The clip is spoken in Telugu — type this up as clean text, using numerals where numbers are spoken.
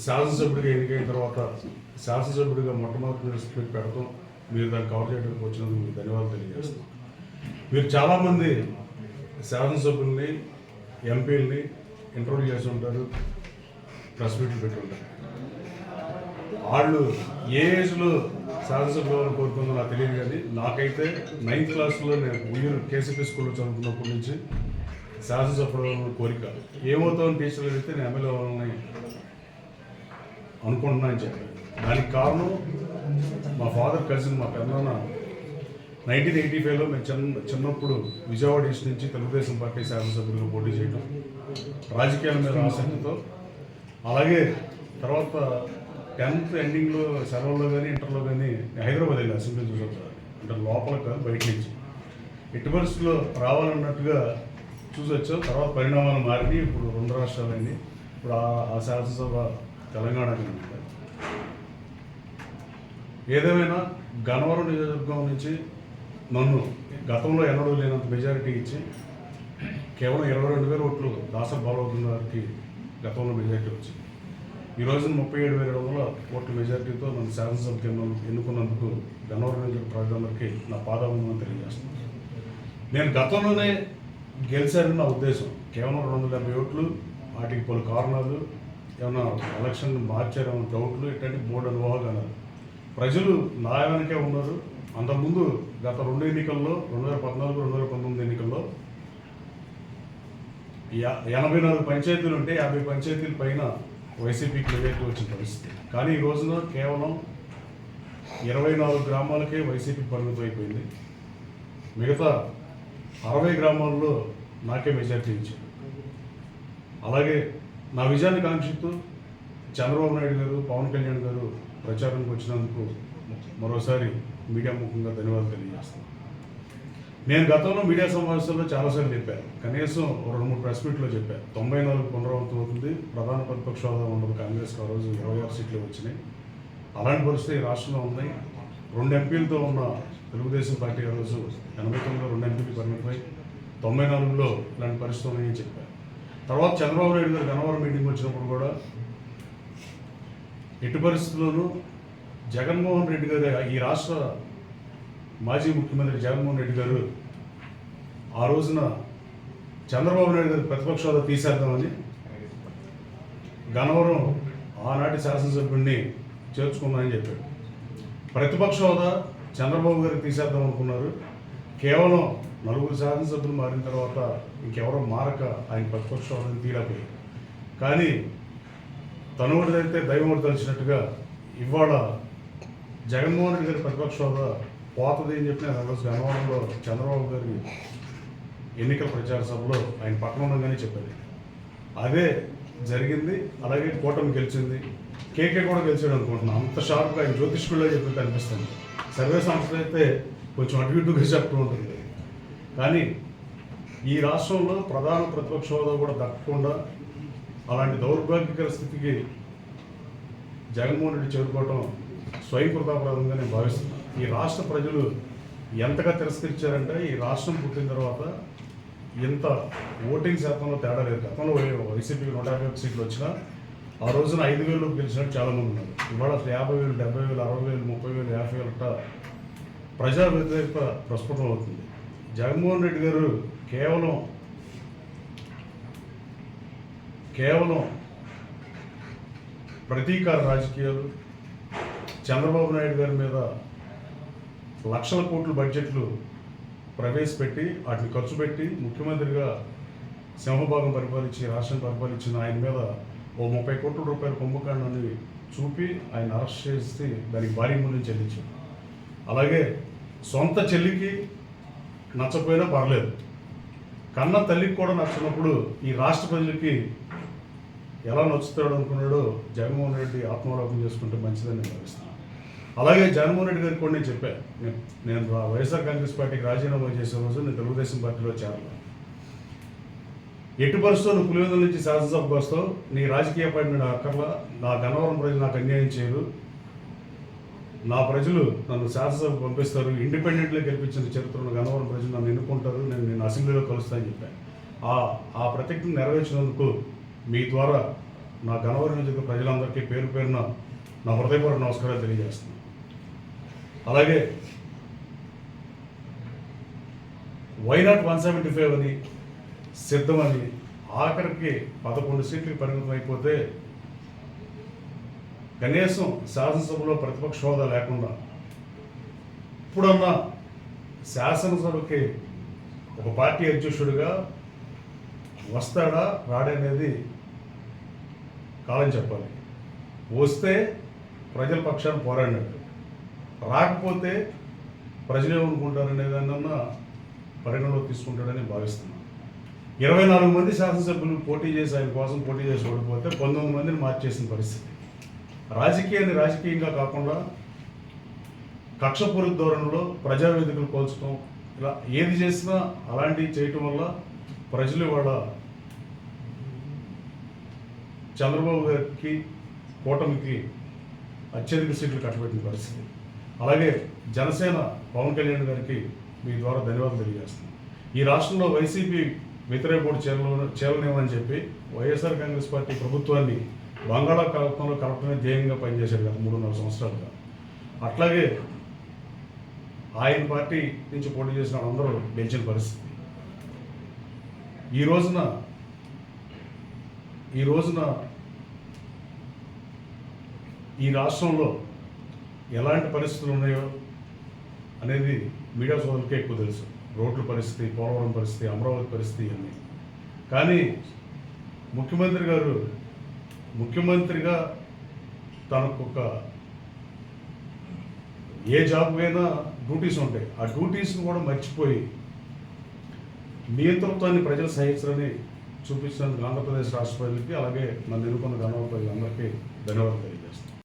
శాసనసభ్యుడిగా ఎన్నికైన తర్వాత శాసనసభ్యుడిగా మొట్టమొదటి పెడతాం. మీరు దాన్ని కవర్ చేయడానికి వచ్చినందుకు మీకు ధన్యవాదాలు తెలియజేస్తాం. మీరు చాలామంది శాసనసభ్యుల్ని ఎంపీలని ఇంటర్వ్యూ చేసి ఉంటారు, ప్రెస్ మీట్లు పెట్టి ఉంటారు. వాళ్ళు ఏ ఏజ్లో శాసనసభ్యులను కోరుకుందో నాకు తెలియదు, కానీ నాకైతే 9th క్లాస్లో నేను ఉయ్యూరు కేసీపీ స్కూల్లో చదువుకున్నప్పటి నుంచి శాసనసభ్యుల కోరిక. ఏమవుతామని టీచర్లు అడిగితే నేను ఎమ్మెల్యే అవ్వాలని అనుకుంటున్నా అని చెప్పాను. దానికి కారణం మా ఫాదర్ కజిన్, మా పెద్దనాన్న 1985లో మేము చిన్నప్పుడు విజయవాడ ఈస్ట్ నుంచి తెలుగుదేశం పార్టీ శాసనసభ్యులుగా పోటీ చేయడం, రాజకీయాల మీద ఆసక్తితో. అలాగే తర్వాత 10th ఎండింగ్లో సెలవుల్లో కానీ ఇంటర్లో కానీ హైదరాబాద్ వెళ్ళి అసెంబ్లీ చూసాను. అంటే లోపల కాదు, బయట నుంచి. ఎట్టి పరిస్థితుల్లో రావాలన్నట్టుగా చూసి వచ్చాం. తర్వాత పరిణామాలు మారి ఇప్పుడు 2 రాష్ట్రాలైంది. ఇప్పుడు ఆ శాసనసభ తెలంగాణకి ఉంది. ఏదేమైనా గన్నవరం నియోజకవర్గం నుంచి నన్ను గతంలో ఎన్నడూ లేనంత మెజారిటీ ఇచ్చి కేవలం 22,000 ఓట్లు దాసరి బాలవర్ధన్ గారికి గతంలో మెజారిటీ వచ్చింది. ఈ రోజున 37,700 ఓట్ల మెజారిటీతో నన్ను శాసనసభకి ఎన్నుకున్నందుకు గన్నవరం నియోజకవర్గ ప్రజలందరికీ నా పాదాభివందనం తెలియజేస్తున్నాను. నేను గతంలోనే గెలిచారని నా ఉద్దేశం. కేవలం 270 ఓట్లు, వాటికి పలు కారణాలు, ఏమైనా ఎలక్షన్ మార్చారేమో డౌట్లు, ఇట్లాంటి 3 అనుభవాలు. ప్రజలు నా వెనకే ఉన్నారు. అంతకుముందు గత 2 ఎన్నికల్లో 2014, 2019 ఎన్నికల్లో 84 పంచాయతీలు ఉంటే 50 పంచాయతీల పైన వైసీపీకి మెజారిటీ వచ్చిన పరిస్థితి. కానీ ఈ రోజున కేవలం 24 గ్రామాలకే వైసీపీ పరిమితం అయిపోయింది. మిగతా 60 గ్రామాల్లో నాకే మెజారిటీ ఇచ్చారు. అలాగే నా విజయాన్ని కాంక్షిస్తూ చంద్రబాబు నాయుడు గారు, పవన్ కళ్యాణ్ గారు ప్రచారానికి వచ్చినందుకు మరోసారి మీడియా ముఖంగా ధన్యవాదాలు తెలియజేస్తాను. నేను గతంలో మీడియా సమావేశాల్లో చాలాసార్లు చెప్పాను, కనీసం 2-3 ప్రెస్ మీట్లో చెప్పాను. 94 పునరావృతం అవుతుంది, ప్రధాన ప్రతిపక్ష హోదా ఉండదు కాంగ్రెస్కి. ఆ రోజు 26 సీట్లు వచ్చినాయి. అలాంటి పరిస్థితి ఈ రాష్ట్రంలో ఉన్నాయి. 2 ఎంపీలతో ఉన్న తెలుగుదేశం పార్టీ ఆ రోజు 89లో 2 ఎంపీలు పరిమితమై 94లో ఇలాంటి పరిస్థితులు ఉన్నాయని చెప్పాను. తర్వాత చంద్రబాబు నాయుడు గారు గన్నవరం మీటింగ్ వచ్చినప్పుడు కూడా ఎట్టి పరిస్థితుల్లోనూ జగన్మోహన్ రెడ్డి గారు, ఈ రాష్ట్ర మాజీ ముఖ్యమంత్రి జగన్మోహన్ రెడ్డి గారు ఆ రోజున చంద్రబాబు నాయుడు గారు ప్రతిపక్ష హోదా తీసేద్దామని గన్నవరం ఆనాటి శాసనసభ్యుడిని చేర్చుకున్నానని చెప్పాడు. ప్రతిపక్ష హోదా చంద్రబాబు గారికి తీసేద్దాం అనుకున్నారు. కేవలం 4 శాసనసభ్యులు మారిన తర్వాత ఇంకెవరో మారక ఆయన ప్రతిపక్ష హోదాని తీయలేకపోయారు. కానీ తనువుడిదైతే దైవం తలిచినట్టుగా ఇవాళ జగన్మోహన్ రెడ్డి గారి ప్రతిపక్ష హోదా పోతుంది అని చెప్పి నేను రోజు గన్నవరంలో చంద్రబాబు గారి ఎన్నికల ప్రచార సభలో ఆయన పక్కన ఉండగానే చెప్పారు. అదే జరిగింది. అలాగే కూటమి గెలిచింది. కేకే కూడా గెలిచాడు అనుకుంటున్నాను. అంత షార్ప్గా ఆయన జ్యోతిష్కుల్లో చెప్పినట్టు అనిపిస్తుంది. సర్వే సంస్థ అయితే కొంచెం అటు ఇటుగా చెప్తూ ఉంటుంది. కానీ ఈ రాష్ట్రంలో ప్రధాన ప్రతిపక్ష హోదా కూడా దక్కకుండా అలాంటి దౌర్భాగ్యకర స్థితికి జగన్మోహన్ రెడ్డి చేరుకోవటం స్వయం కృతాపరాధంగా నేను భావిస్తున్నాను. ఈ రాష్ట్ర ప్రజలు ఎంతగా తిరస్కరించారంటే, ఈ రాష్ట్రం పుట్టిన తర్వాత ఇంత ఓటింగ్ శాతంలో తేడా లేదు. గతంలో వైసీపీకి 151 సీట్లు వచ్చినా ఆ రోజున 5,000 గెలిచినట్టు చాలామంది ఉన్నారు. ఇవాళ 50,000, 70,000, 60,000, 30,000, 50,000 ప్రజా వ్యతిరేకత ప్రస్ఫుటం అవుతుంది. జగన్మోహన్ రెడ్డి గారు కేవలం ప్రతీకార రాజకీయాలు, చంద్రబాబు నాయుడు గారి మీద లక్షల కోట్ల బడ్జెట్లు ప్రవేశపెట్టి వాటిని ఖర్చు పెట్టి ముఖ్యమంత్రిగా సింహభాగం పరిపాలించి రాష్ట్రం పరిపాలించిన ఆయన మీద ఓ 30 కోట్ల రూపాయల కుంభకాండాన్ని చూపి ఆయన అరెస్ట్ చేసి దానికి భారీ మూల్యం చెల్లించారు. అలాగే సొంత చెల్లికి నచ్చపోయినా పర్లేదు, కన్న తల్లికి కూడా నచ్చినప్పుడు ఈ రాష్ట్ర ప్రజలకి ఎలా నచ్చుతాడు అనుకున్నాడో జగన్మోహన్ రెడ్డి ఆత్మాలోకం చేసుకుంటే మంచిదని భావిస్తున్నాను. అలాగే జగన్మోహన్ రెడ్డి గారికి కూడా నేను చెప్పాను, నేను వైఎస్ఆర్ కాంగ్రెస్ పార్టీకి రాజీనామా చేసే రోజు నేను తెలుగుదేశం పార్టీలో చేరాను. ఎట్టి పరిస్థితుల్లో నువ్వు పులివెందుల నుంచి శాసనసభకు వస్తావు, నీ రాజకీయ పార్టీ నాకు అక్కర్లా, నా గన్నవరం ప్రజలు నాకు అన్యాయం చేయరు, నా ప్రజలు నన్ను శాసనసభకు పంపిస్తారు, ఇండిపెండెంట్గా గెలిపించిన చరిత్రను గన్నవరం ప్రజలు నన్ను ఎన్నుకుంటారు, నేను అసెంబ్లీలో కలుస్తానని చెప్పాను. ఆ ప్రతిజ్ఞను నెరవేర్చినందుకు మీ ద్వారా నా గన్నవరం నియోజక ప్రజలందరికీ పేరు పేరున నా హృదయపూర్వక నమస్కారాలు తెలియజేస్తున్నాను. అలాగే వైనాట్ 175 అని సిద్ధమని ఆఖరికి 11 సీట్లకు పరిమితం అయిపోతే కనీసం శాసనసభలో ప్రతిపక్ష హోదా లేకుండా ఇప్పుడన్నా శాసనసభకి ఒక పార్టీ అధ్యక్షుడిగా వస్తాడా రాడనేది కాలం చెప్పాలి. వస్తే ప్రజల పక్షాన పోరాడినట్టు, రాకపోతే ప్రజలు ఏమనుకుంటారనేదాన్న పరిగణలో తీసుకుంటాడని భావిస్తున్నాను. 24 మంది శాసనసభ్యులు పోటీ చేసి ఆయన కోసం పోటీ చేసి ఓడిపోతే 19 మందిని మార్చేసిన పరిస్థితి. రాజకీయాన్ని రాజకీయంగా కాకుండా కక్షపూరిత ధోరణిలో ప్రజావేదికలు కోల్చడం, ఇలా ఏది చేసినా అలాంటివి చేయటం వల్ల ప్రజలు వాళ్ళ చంద్రబాబు గారికి కూటమికి అత్యధిక సీట్లు కట్టబెట్టిన పరిస్థితి. అలాగే జనసేన పవన్ కళ్యాణ్ గారికి మీ ద్వారా ధన్యవాదాలు తెలియజేస్తున్నాను. ఈ రాష్ట్రంలో వైసీపీ వ్యతిరేక ఓటు చేరనివ్వని చెప్పి వైఎస్ఆర్ కాంగ్రెస్ పార్టీ ప్రభుత్వాన్ని బంగాళాఖాతంలో కలపడమే ధ్యేయంగా పనిచేశారు గత 3-4 సంవత్సరాలుగా. అట్లాగే ఆయన పార్టీ నుంచి పోటీ చేసిన అందరూ గెలిచిన పరిస్థితి. ఈ రోజున ఈ రాష్ట్రంలో ఎలాంటి పరిస్థితులు ఉన్నాయో అనేది మీడియా సోదరులకే ఎక్కువ తెలుసు. రోడ్ల పరిస్థితి, పోలవరం పరిస్థితి, అమరావతి పరిస్థితి అన్నీ. కానీ ముఖ్యమంత్రిగా తనకు ఏ జాబ్ అయినా డ్యూటీస్ ఉంటాయి. ఆ డ్యూటీస్ని కూడా మర్చిపోయి నియంతృత్వాన్ని ప్రజలు సహించరని చూపించినందుకు ఆంధ్రప్రదేశ్ రాష్ట్ర ప్రజలకి, అలాగే నన్ను ఎన్నుకున్న గణవ ప్రజలందరికీ ధన్యవాదాలు తెలియజేస్తాను.